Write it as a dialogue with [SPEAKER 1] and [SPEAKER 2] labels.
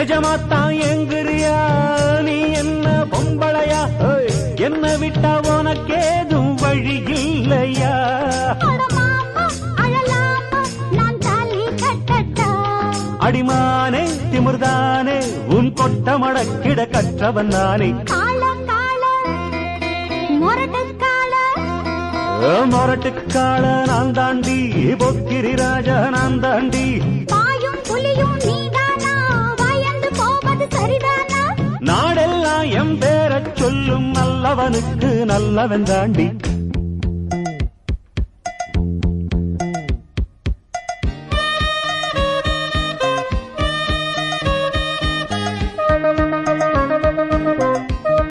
[SPEAKER 1] நிஜமாத்தான் எங்குறியா நீ என்ன பொம்பளையா என்ன விட்டா உனக்கேதும் வழி இல்லையா அடிமானே திமிர்தானே உன் கொட்ட மடக்கிட கற்றவன் நானே மொரட்டுக்கால நான் தாண்டி பொக்கிரி ராஜா நான் தாண்டி நாடெல்லாம் எம் பேரச் சொல்லும் நல்லவனுக்கு நல்லவன் தாண்டி